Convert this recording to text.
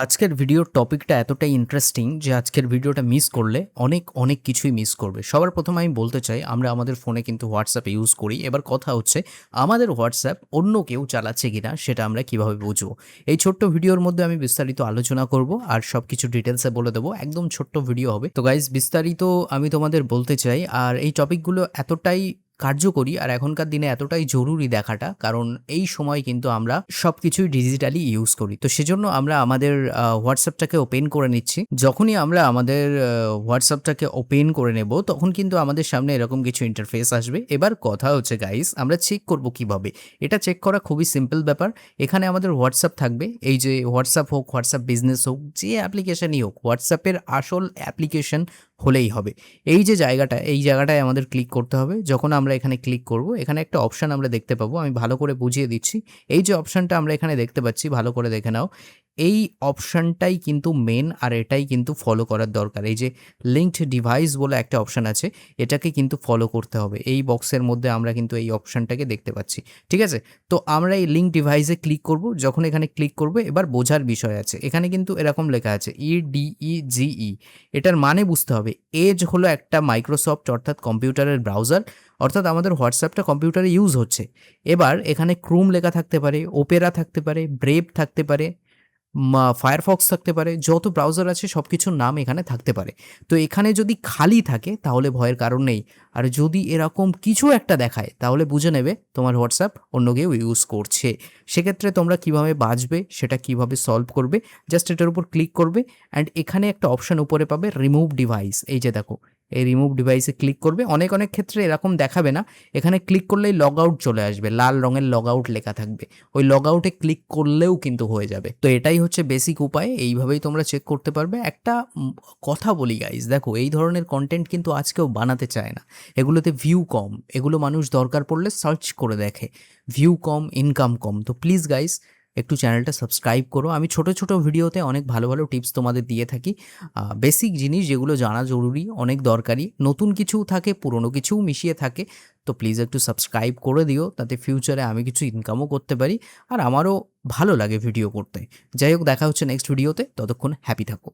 আজকের ভিডিওর টপিকটা এতটাই ইন্টারেস্টিং যে আজকের ভিডিওটা মিস করলে অনেক কিছুই মিস করবে। সবার প্রথমে আমি বলতে চাই আমরা আমাদের ফোনে কিন্তু হোয়াটসঅ্যাপ ইউজ করি। এবার কথা হচ্ছে আমাদের হোয়াটসঅ্যাপ অন্য কেউ চালাচ্ছে কিনা সেটা আমরা কিভাবে বুঝবো? এই ছোট্ট ভিডিওর মধ্যে আমি বিস্তারিত আলোচনা করব আর সবকিছু ডিটেইলসে বলে দেবো। একদম ছোট্ট ভিডিও হবে। তো গাইস বিস্তারিত আমি তোমাদের বলতে চাই আর এই টপিকগুলো এতটাই কার্যকরী আর এখনকার দিনে এতটাই জরুরি দেখাটা কারণ এই সময় কিন্তু আমরা সবকিছুই ডিজিটালি ইউজ করি। তো সেজন্য আমরা আমাদের হোয়াটসঅ্যাপটাকে ওপেন করে নিচ্ছি। যখনই আমরা আমাদের হোয়াটসঅ্যাপটাকে ওপেন করে নেব তখন কিন্তু আমাদের সামনে এরকম কিছু ইন্টারফেস আসবে। এবার কথা হচ্ছে গাইস আমরা চেক করব কিভাবে? এটা চেক করা খুবই সিম্পল ব্যাপার। এখানে আমাদের হোয়াটসঅ্যাপ থাকবে। এই যে হোয়াটসঅ্যাপ হোক, হোয়াটসঅ্যাপ বিজনেস হোক, যে অ্যাপ্লিকেশনই হোক, হোয়াটসঅ্যাপের আসল অ্যাপ্লিকেশন হলেই হবে। এই যে জায়গাটা, এই জায়গাটায় আমাদের ক্লিক করতে হবে। যখন আমরা এখানে ক্লিক করব, এখানে একটা অপশন আমরা দেখতে পাবো। আমি ভালো করে বুঝিয়ে দিচ্ছি। এই যে অপশনটা আমরা এখানে দেখতে পাচ্ছি, ভালো করে দেখে নাও। এই অপশনটাই কিন্তু মেন আর এটাই কিন্তু ফলো করার দরকার। এই যে লিঙ্কড ডিভাইস বলে একটা অপশন আছে, এটাকে কিন্তু ফলো করতে হবে। এই বক্সের মধ্যে আমরা কিন্তু এই অপশনটাকে দেখতে পাচ্ছি। ঠিক আছে? তো আমরা এই লিঙ্ক ডিভাইসে ক্লিক করব। যখন এখানে ক্লিক করব এবার বোঝার বিষয় আছে। এখানে কিন্তু এরকম লেখা আছে EDEGE। এটার মানে বুঝতে হবে। এজ হলো একটা মাইক্রোসফট অর্থাৎ কম্পিউটারের ব্রাউজার, অর্থাৎ আমাদের হোয়াটসঅ্যাপটা কম্পিউটারে ইউজ হচ্ছে। এবার এখানে ক্রোম লেখা থাকতে পারে, ওপেরা থাকতে পারে, ব্রেভ থাকতে পারে, ফায়ারফক্স থাকতে পারে, যত ব্রাউজার আছে সব কিছুর নাম এখানে থাকতে পারে। তো এখানে যদি খালি থাকে তাহলে ভয়ের কারণ নেই। আর যদি এরকম কিছু একটা দেখায় তাহলে বুঝে নেবে তোমার হোয়াটসঅ্যাপ অন্য কেউ ইউজ করছে। সেক্ষেত্রে তোমরা কিভাবে বাঁচবে, সেটা কিভাবে সলভ করবে, জাস্ট এটার উপর ক্লিক করবে অ্যান্ড এখানে একটা অপশন উপরে পাবে রিমুভ ডিভাইস। এই যে দেখো, এই রিমুভ ডিভাইসে ক্লিক করবে। অনেক ক্ষেত্রে এরকম দেখাবে না, এখানে ক্লিক করলেই লগ আউট চলে আসবে, লাল রঙের লগ আউট লেখা থাকবে। ওই লগ আউটে ক্লিক করলেও কিন্তু হয়ে যাবে। তো এটাই হচ্ছে বেসিক উপায়, এইভাবেই তোমরা চেক করতে পারবে। একটা কথা বলি গাইজ, দেখো এই ধরনের কন্টেন্ট কিন্তু আজ কেউ বানাতে চায় না। এগুলোতে ভিউ কম, এগুলো মানুষ দরকার পড়লে সার্চ করে দেখে। ভিউ কম, ইনকাম কম। তো প্লিজ গাইজ একটু চ্যানেলটা সাবস্ক্রাইব করো। আমি ছোট ভিডিওতে অনেক ভালো টিপস তোমাদের দিয়ে থাকি। বেসিক জিনিস যেগুলো জানা জরুরি, অনেক দরকারি, নতুন কিছুও থাকে, পুরনো কিছুও মিশিয়ে থাকে। তো প্লিজ একটু সাবস্ক্রাইব করে দিও, তাতে ফিউচারে আমি কিছু ইনকামও করতে পারি আর আমারও ভালো লাগে ভিডিও করতে। যাই হোক, দেখা হচ্ছে নেক্সট ভিডিওতে। ততক্ষণ হ্যাপি থাকো।